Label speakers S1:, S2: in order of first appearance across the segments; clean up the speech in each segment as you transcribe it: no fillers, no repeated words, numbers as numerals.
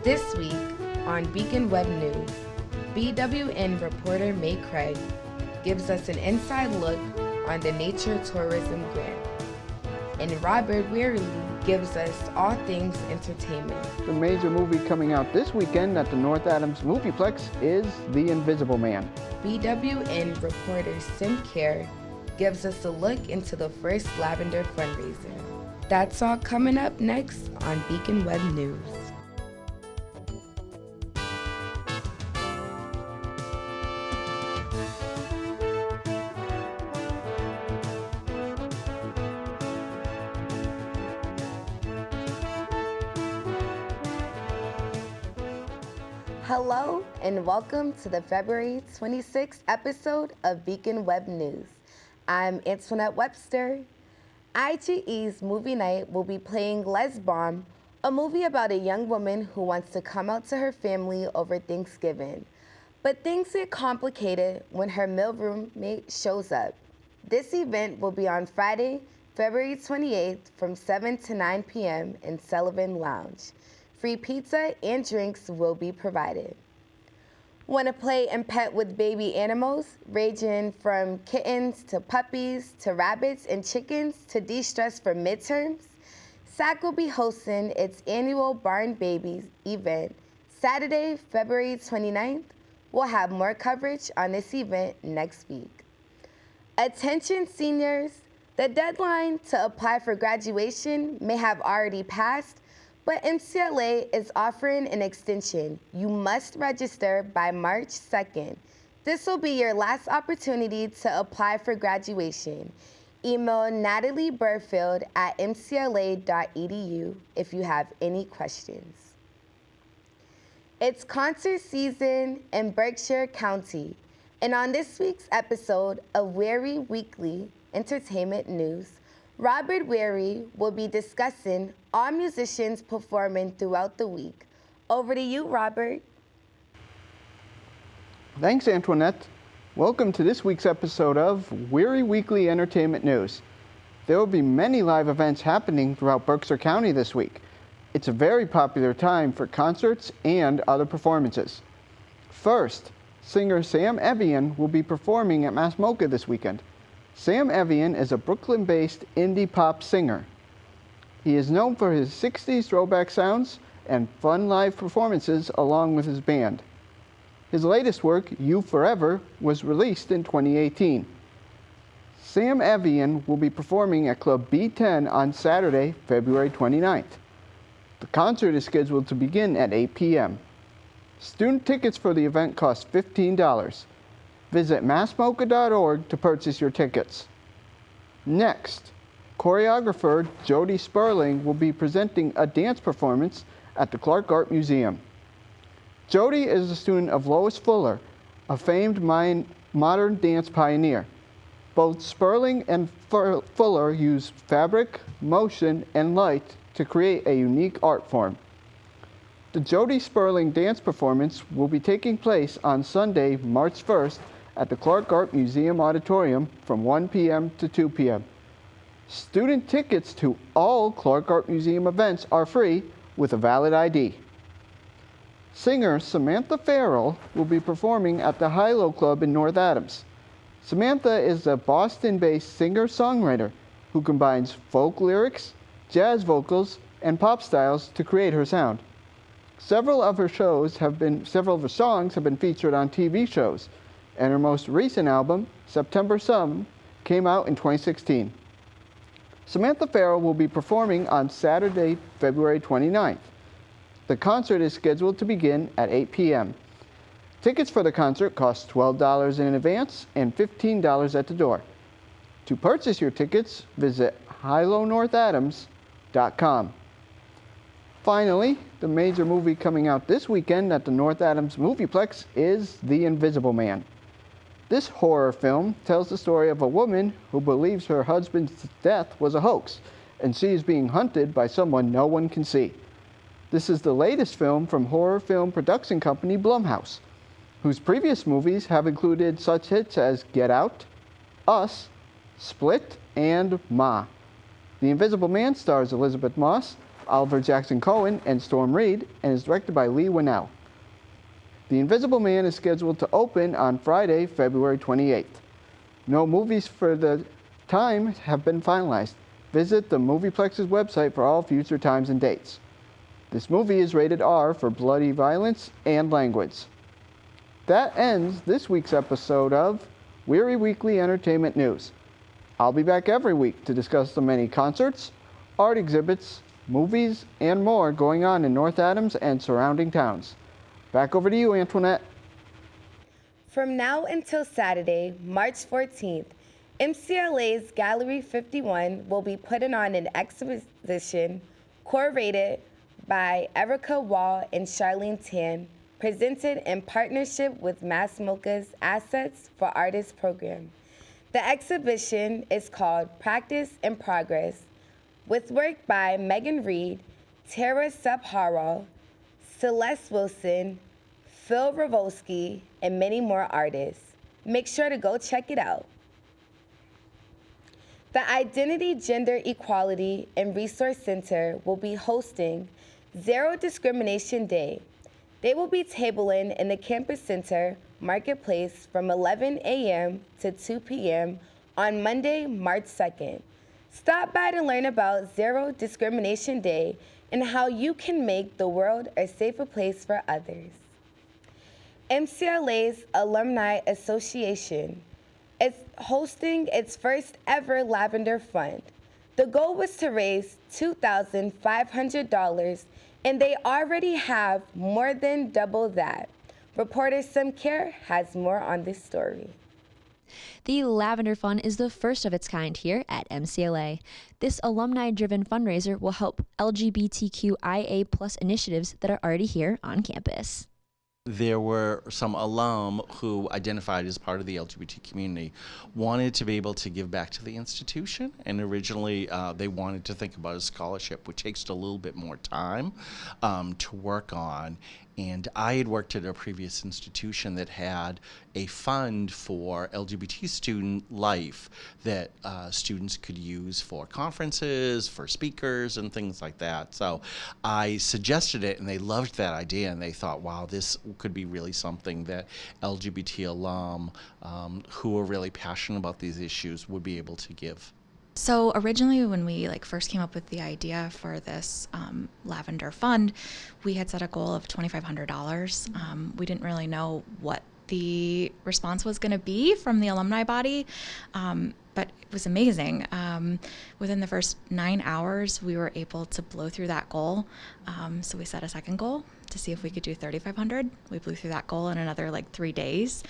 S1: This week on Beacon Web News, BWN reporter May Craig gives us an inside look on the Nature Tourism Grant. And Robert Wehry gives us all things entertainment.
S2: The major movie coming out this weekend at the North Adams Movieplex is The Invisible Man.
S1: BWN reporter Sym Kehr gives us a look into the first Lavender fundraiser. That's all coming up next on Beacon Web News. Hello and welcome to the February 26th episode of Beacon Web News. I'm Antoinette Webster. IGE's movie night will be playing Les Bomb, a movie about a young woman who wants to come out to her family over Thanksgiving. But things get complicated when her mailroom mate shows up. This event will be on Friday, February 28th from 7 to 9 p.m. in Sullivan Lounge. Free pizza and drinks will be provided. Want to play and pet with baby animals, ranging from kittens to puppies to rabbits and chickens to de-stress for midterms? SAC will be hosting its annual Barn Babies event Saturday, February 29th. We'll have more coverage on this event next week. Attention seniors, the deadline to apply for graduation may have already passed, but MCLA is offering an extension. You must register by March 2nd. This will be your last opportunity to apply for graduation. Email Natalie Burfield at mcla.edu if you have any questions. It's concert season in Berkshire County, and on this week's episode of Wehry Weekly Entertainment News, Robert Wehry will be discussing all musicians performing throughout the week. Over to you, Robert.
S2: Thanks, Antoinette. Welcome to this week's episode of Wehry Weekly Entertainment News. There will be many live events happening throughout Berkshire County this week. It's a very popular time for concerts and other performances. First, singer Sam Evian will be performing at Mass Mocha this weekend. Sam Evian is a Brooklyn-based indie pop singer. He is known for his 60s throwback sounds and fun live performances along with his band. His latest work, You Forever, was released in 2018. Sam Evian will be performing at Club B10 on Saturday, February 29th. The concert is scheduled to begin at 8 p.m. Student tickets for the event cost $15. Visit massmocha.org to purchase your tickets. Next, choreographer Jody Sperling will be presenting a dance performance at the Clark Art Museum. Jody is a student of Lois Fuller, a famed modern dance pioneer. Both Sperling and Fuller use fabric, motion, and light to create a unique art form. The Jody Sperling dance performance will be taking place on Sunday, March 1st at the Clark Art Museum Auditorium from 1 p.m. to 2 p.m. Student tickets to all Clark Art Museum events are free with a valid ID. Singer Samantha Farrell will be performing at the Hilo Club in North Adams. Samantha is a Boston-based singer-songwriter who combines folk lyrics, jazz vocals, and pop styles to create her sound. Several of her songs have been featured on TV shows, and her most recent album, September Sun, came out in 2016. Samantha Farrell will be performing on Saturday, February 29th. The concert is scheduled to begin at 8 p.m. Tickets for the concert cost $12 in advance and $15 at the door. To purchase your tickets, visit hilonorthadams.com. Finally, the major movie coming out this weekend at the North Adams Movieplex is The Invisible Man. This horror film tells the story of a woman who believes her husband's death was a hoax, and she is being hunted by someone no one can see. This is the latest film from horror film production company Blumhouse, whose previous movies have included such hits as Get Out, Us, Split, and Ma. The Invisible Man stars Elizabeth Moss, Oliver Jackson Cohen and Storm Reed, and is directed by Lee Winnell. The Invisible Man is scheduled to open on Friday, February 28th. No movies for the time have been finalized. Visit the Movieplex's website for all future times and dates. This movie is rated R for bloody violence and language. That ends this week's episode of Wehry Weekly Entertainment News. I'll be back every week to discuss the many concerts, art exhibits, movies, and more going on in North Adams and surrounding towns. Back over to you, Antoinette.
S1: From now until Saturday, March 14th, MCLA's Gallery 51 will be putting on an exhibition curated by Erica Wall and Charlene Tan, presented in partnership with Mass Mocha's Assets for Artists program. The exhibition is called Practice in Progress, with work by Megan Reed, Tara Subharal, Celeste Wilson, Phil Ravolsky, and many more artists. Make sure to go check it out. The Identity, Gender Equality, and Resource Center will be hosting Zero Discrimination Day. They will be tabling in the Campus Center Marketplace from 11 a.m. to 2 p.m. on Monday, March 2nd. Stop by to learn about Zero Discrimination Day and how you can make the world a safer place for others. MCLA's Alumni Association is hosting its first ever Lavender Fund. The goal was to raise $2,500, and they already have more than double that. Reporter Sym Kehr has more on this story.
S3: The Lavender Fund is the first of its kind here at MCLA. This alumni-driven fundraiser will help LGBTQIA+ initiatives that are already here on campus.
S4: There were some alum who identified as part of the LGBT community, wanted to be able to give back to the institution, and originally they wanted to think about a scholarship, which takes a little bit more time to work on. And I had worked at a previous institution that had a fund for LGBT student life that students could use for conferences, for speakers, and things like that. So I suggested it, and they loved that idea, and they thought, wow, this could be really something that LGBT alum who are really passionate about these issues would be able to give.
S5: So originally when we first came up with the idea for this Lavender Fund, we had set a goal of $2,500. We didn't really know what the response was going to be from the alumni body, but it was amazing. Within the first 9 hours, we were able to blow through that goal. So we set a second goal to see if we could do $3,500. We blew through that goal in another 3 days.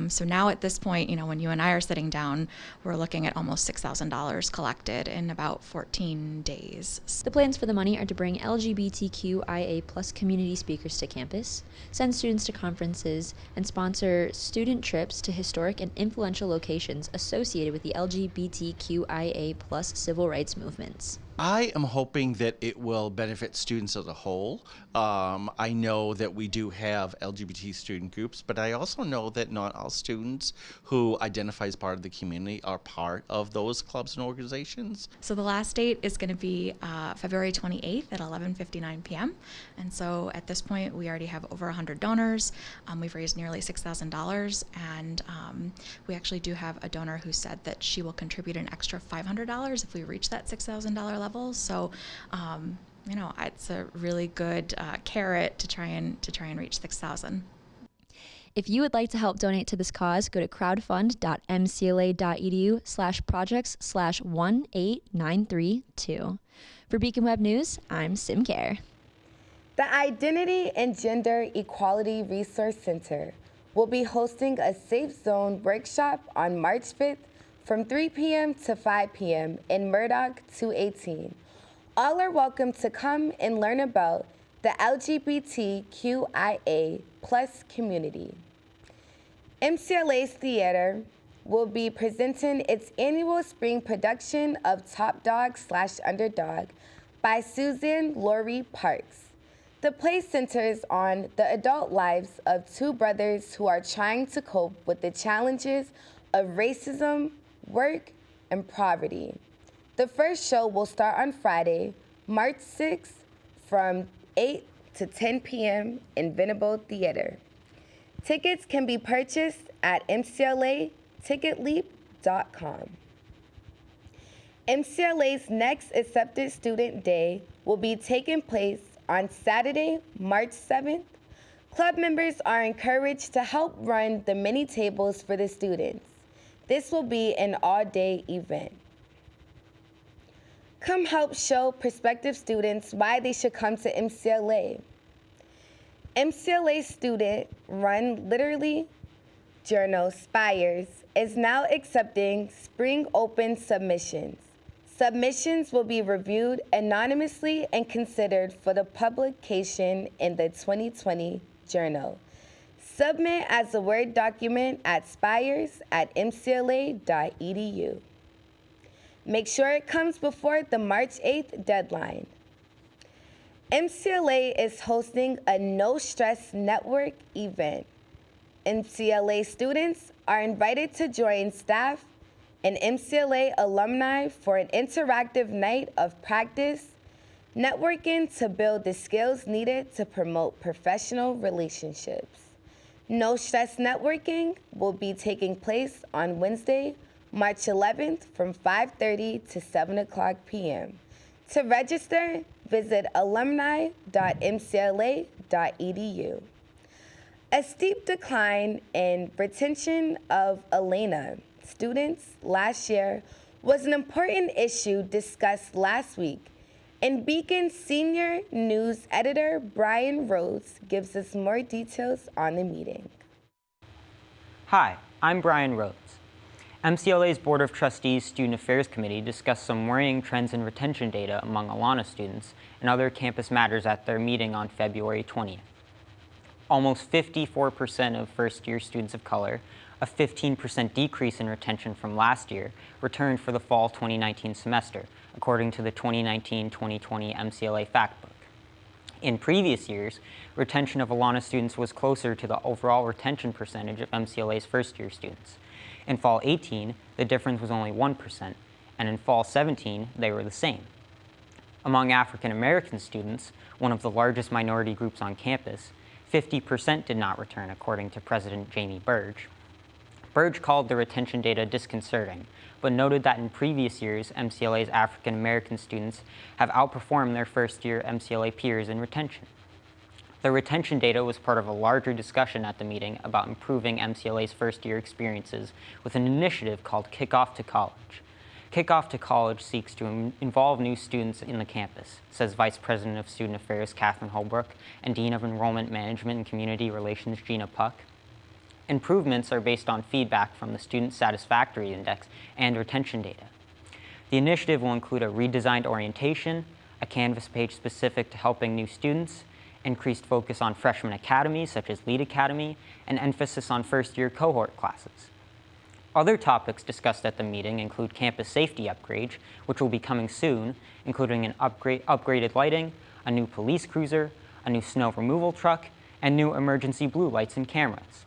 S5: So now at this point, when you and I are sitting down, we're looking at almost $6,000 collected in about 14 days.
S3: The plans for the money are to bring LGBTQIA+ community speakers to campus, send students to conferences, and sponsor student trips to historic and influential locations associated with the LGBTQIA+ civil rights movements.
S4: I am hoping that it will benefit students as a whole. I know that we do have LGBT student groups, but I also know that not all students who identify as part of the community are part of those clubs and organizations.
S5: So the last date is going to be February 28th at 11:59 p.m. And so at this point, we already have over 100 donors. We've raised nearly $6,000, and we actually do have a donor who said that she will contribute an extra $500 if we reach that $6,000 level. So, it's a really good carrot to try and reach 6,000.
S3: If you would like to help donate to this cause, go to crowdfund.mcla.edu/projects/18932. For Beacon Web News, I'm Sym Kehr.
S1: The Identity and Gender Equality Resource Center will be hosting a Safe Zone workshop on March 5th from 3 p.m. to 5 p.m. in Murdoch 218. All are welcome to come and learn about the LGBTQIA+ community. MCLA's Theater will be presenting its annual spring production of Top Dog/Underdog by Suzanne Laurie Parks. The play centers on the adult lives of two brothers who are trying to cope with the challenges of racism, work, and poverty. The first show will start on Friday, March 6th from 8 to 10 p.m. in Venable Theater. Tickets can be purchased at MCLAticketleap.com. MCLA's next Accepted Student Day will be taking place on Saturday, March 7th. Club members are encouraged to help run the mini tables for the students. This will be an all-day event. Come help show prospective students why they should come to MCLA. MCLA student-run literary journal, Spires, is now accepting spring open submissions. Submissions will be reviewed anonymously and considered for the publication in the 2020 journal. Submit as a Word document at spires@mcla.edu. Make sure it comes before the March 8th deadline. MCLA is hosting a No Stress Network event. MCLA students are invited to join staff and MCLA alumni for an interactive night of practice, networking to build the skills needed to promote professional relationships. No Stress Networking will be taking place on Wednesday, March 11th from 5:30 to 7 o'clock p.m. To register, visit alumni.mcla.edu. A steep decline in retention of ELENA students last year was an important issue discussed last week, and Beacon senior news editor Brian Rhodes gives us more details on the meeting.
S6: Hi, I'm Brian Rhodes. MCLA's Board of Trustees Student Affairs Committee discussed some worrying trends in retention data among Alana students and other campus matters at their meeting on February 20th. Almost 54% of first-year students of color, a 15% decrease in retention from last year, returned for the fall 2019 semester, according to the 2019-2020 MCLA Factbook. In previous years, retention of Alana students was closer to the overall retention percentage of MCLA's first-year students. In fall 18, the difference was only 1%, and in fall 17, they were the same. Among African American students, one of the largest minority groups on campus, 50% did not return, according to President Jamie Burge. Burge called the retention data disconcerting, but noted that in previous years, MCLA's African American students have outperformed their first-year MCLA peers in retention. The retention data was part of a larger discussion at the meeting about improving MCLA's first-year experiences with an initiative called Kickoff to College. Kickoff to College seeks to involve new students in the campus, says Vice President of Student Affairs Catherine Holbrook and Dean of Enrollment Management and Community Relations Gina Puck. Improvements are based on feedback from the Student Satisfactory Index and retention data. The initiative will include a redesigned orientation, a Canvas page specific to helping new students, increased focus on freshman academies such as Lead Academy, and emphasis on first-year cohort classes. Other topics discussed at the meeting include campus safety upgrades, which will be coming soon, including an upgraded lighting, a new police cruiser, a new snow removal truck, and new emergency blue lights and cameras.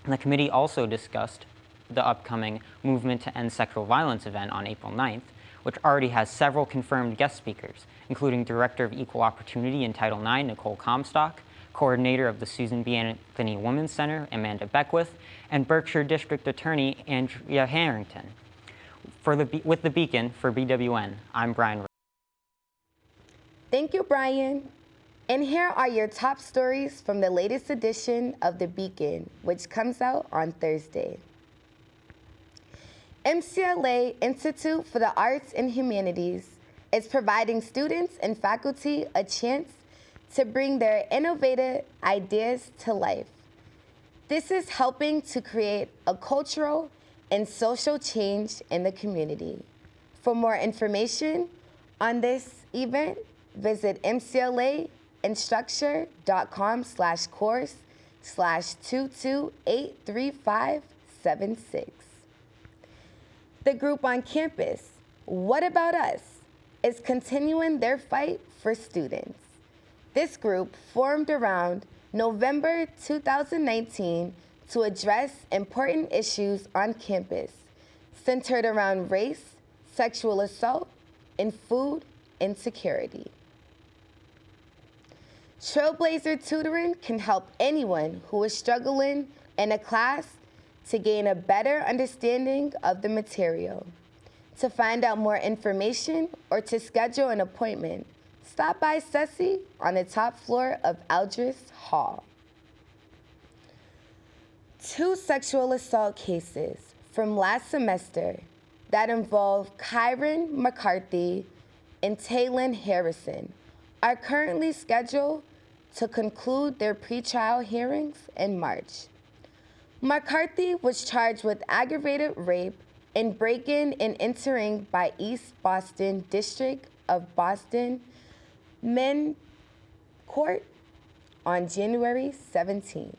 S6: The committee also discussed the upcoming Movement to End Sexual Violence event on April 9th, which already has several confirmed guest speakers, including Director of Equal Opportunity in Title IX, Nicole Comstock, Coordinator of the Susan B. Anthony Women's Center, Amanda Beckwith, and Berkshire District Attorney Andrea Harrington. With the Beacon, for BWN, I'm Brian.
S1: Thank you, Brian. And here are your top stories from the latest edition of The Beacon, which comes out on Thursday. MCLA Institute for the Arts and Humanities is providing students and faculty a chance to bring their innovative ideas to life. This is helping to create a cultural and social change in the community. For more information on this event, visit mclainstructure.com/course/2283576. The group on campus, What About Us, is continuing their fight for students. This group formed around November 2019 to address important issues on campus centered around race, sexual assault, and food insecurity. Trailblazer Tutoring can help anyone who is struggling in a class to gain a better understanding of the material. To find out more information or to schedule an appointment, stop by Ceci on the top floor of Eldris Hall. 2 sexual assault cases from last semester that involve Kyron McCarthy and Taylon Harrison are currently scheduled to conclude their pretrial hearings in March. McCarthy was charged with aggravated rape and break-in and entering by East Boston District of Boston Men's Court on January 17th.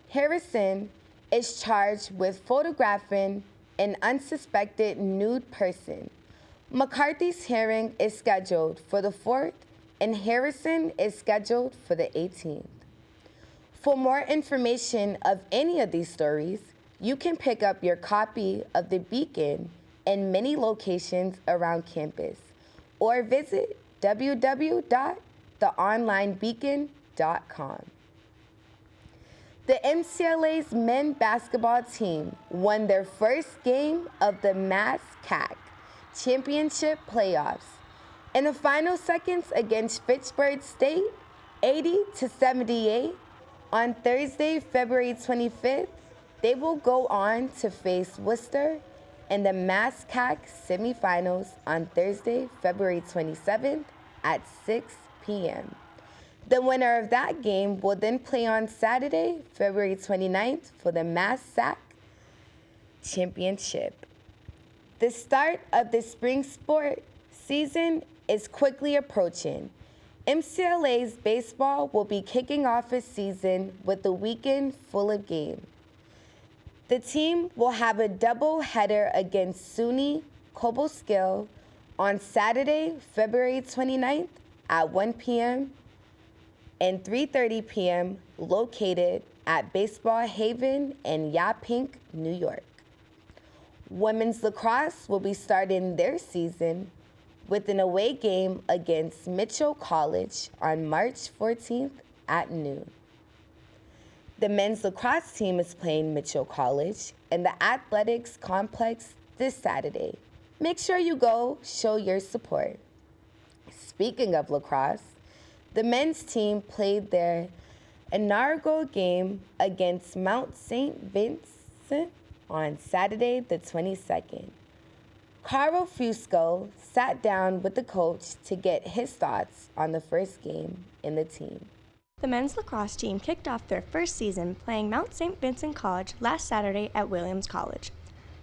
S1: Harrison is charged with photographing an unsuspected nude person. McCarthy's hearing is scheduled for the 4th, and Harrison is scheduled for the 18th. For more information of any of these stories, you can pick up your copy of The Beacon in many locations around campus, or visit www.theonlinebeacon.com. The MCLA's men's basketball team won their first game of the Misc championship playoffs. In the final seconds against Fitchburg State, 80-78, on Thursday, February 25th, they will go on to face Worcester in the Misc semifinals on Thursday, February 27th at 6 p.m. The winner of that game will then play on Saturday, February 29th for the Misc championship. The start of the spring sport season is quickly approaching. MCLA's baseball will be kicking off its season with a weekend full of games. The team will have a double-header against SUNY Cobleskill on Saturday, February 29th at 1 p.m. and 3:30 p.m. located at Baseball Haven in Yaphank, New York. Women's lacrosse will be starting their season with an away game against Mitchell College on March 14th at noon. The men's lacrosse team is playing Mitchell College in the athletics complex this Saturday. Make sure you go show your support. Speaking of lacrosse, the men's team played their inaugural game against Mount St. Vincent on Saturday the 22nd. Cara Fusco sat down with the coach to get his thoughts on the first game in the team.
S7: The men's lacrosse team kicked off their first season playing Mount St. Vincent College last Saturday at Williams College.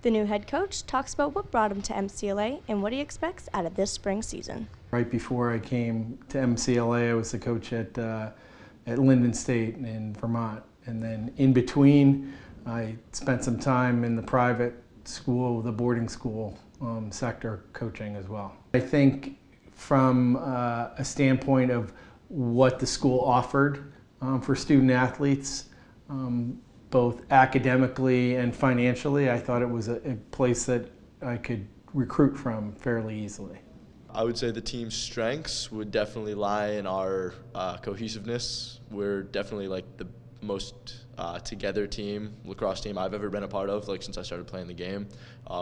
S7: The new head coach talks about what brought him to MCLA and what he expects out of this spring season.
S8: Right before I came to MCLA, I was the coach at Linden State in Vermont. And then in between, I spent some time in the private school, the boarding school sector coaching as well. I think from a standpoint of what the school offered for student athletes, both academically and financially, I thought it was a place that I could recruit from fairly easily.
S9: I would say the team's strengths would definitely lie in our cohesiveness. We're definitely like the most together lacrosse team I've ever been a part of, like since I started playing the game.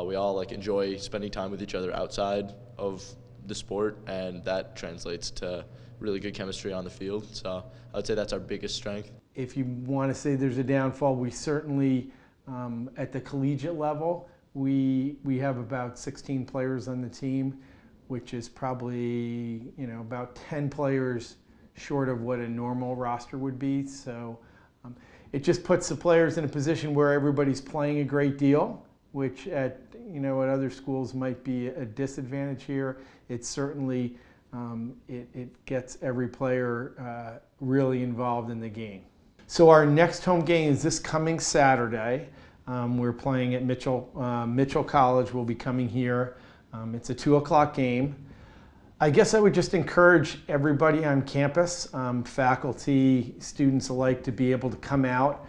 S9: We all like enjoy spending time with each other outside of the sport, and that translates to really good chemistry on the field. So I would say that's our biggest strength.
S8: If you want to say there's a downfall, we certainly, at the collegiate level, we have about 16 players on the team, which is probably about 10 players short of what a normal roster would be. So it just puts the players in a position where everybody's playing a great deal, which at other schools might be a disadvantage here. It certainly it gets every player really involved in the game. So our next home game is this coming Saturday. We're playing at Mitchell College. We'll be coming here. It's a 2 o'clock game. I guess I would just encourage everybody on campus, faculty, students alike, to be able to come out.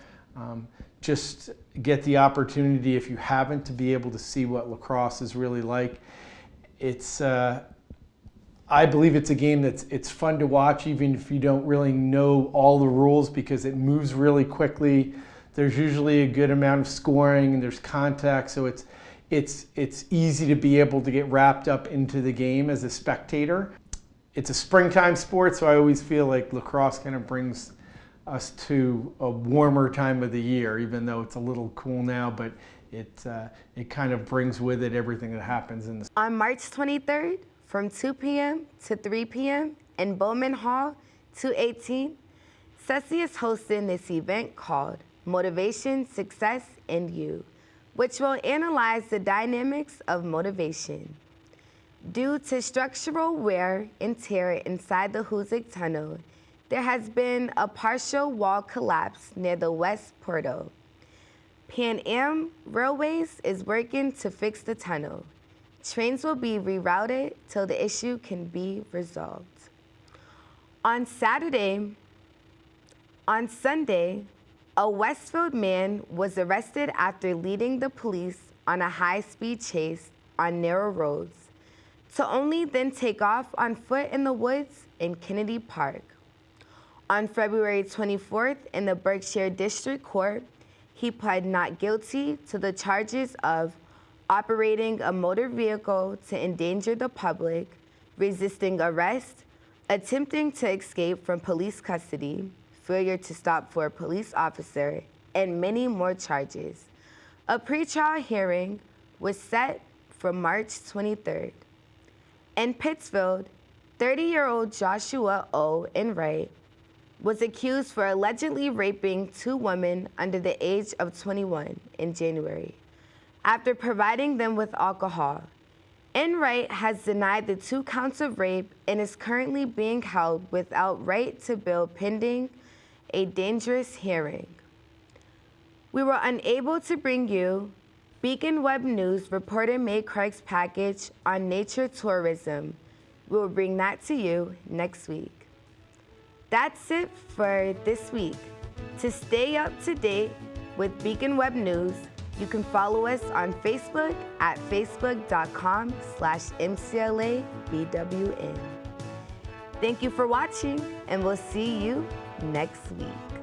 S8: Just get the opportunity, if you haven't, to be able to see what lacrosse is really like. It's, I believe it's a game it's fun to watch even if you don't really know all the rules because it moves really quickly. There's usually a good amount of scoring and there's contact, so it's easy to be able to get wrapped up into the game as a spectator. It's a springtime sport, so I always feel like lacrosse kind of brings us to a warmer time of the year, even though it's a little cool now, but it kind of brings with it everything that happens in the.
S1: On March 23rd, from 2 p.m. to 3 p.m. in Bowman Hall 218, SESI is hosting this event called Motivation, Success, and You, which will analyze the dynamics of motivation. Due to structural wear and tear inside the Hoosick Tunnel, there has been a partial wall collapse near the West Portal. Pan Am Railways is working to fix the tunnel. Trains will be rerouted till the issue can be resolved. On Sunday, a Westfield man was arrested after leading the police on a high-speed chase on narrow roads, to only then take off on foot in the woods in Kennedy Park. On February 24th, in the Berkshire District Court, he pled not guilty to the charges of operating a motor vehicle to endanger the public, resisting arrest, attempting to escape from police custody, failure to stop for a police officer, and many more charges. A pretrial hearing was set for March 23rd. In Pittsfield, 30-year-old Joshua O. Enright was accused for allegedly raping 2 women under the age of 21 in January. After providing them with alcohol, Enright has denied the 2 counts of rape and is currently being held without right to bail pending a dangerous hearing. We were unable to bring you Beacon Web News reporter May Craig's package on nature tourism. We will bring that to you next week. That's it for this week. To stay up to date with Beacon Web News, you can follow us on Facebook at facebook.com/MCLABWN. Thank you for watching, and we'll see you next week.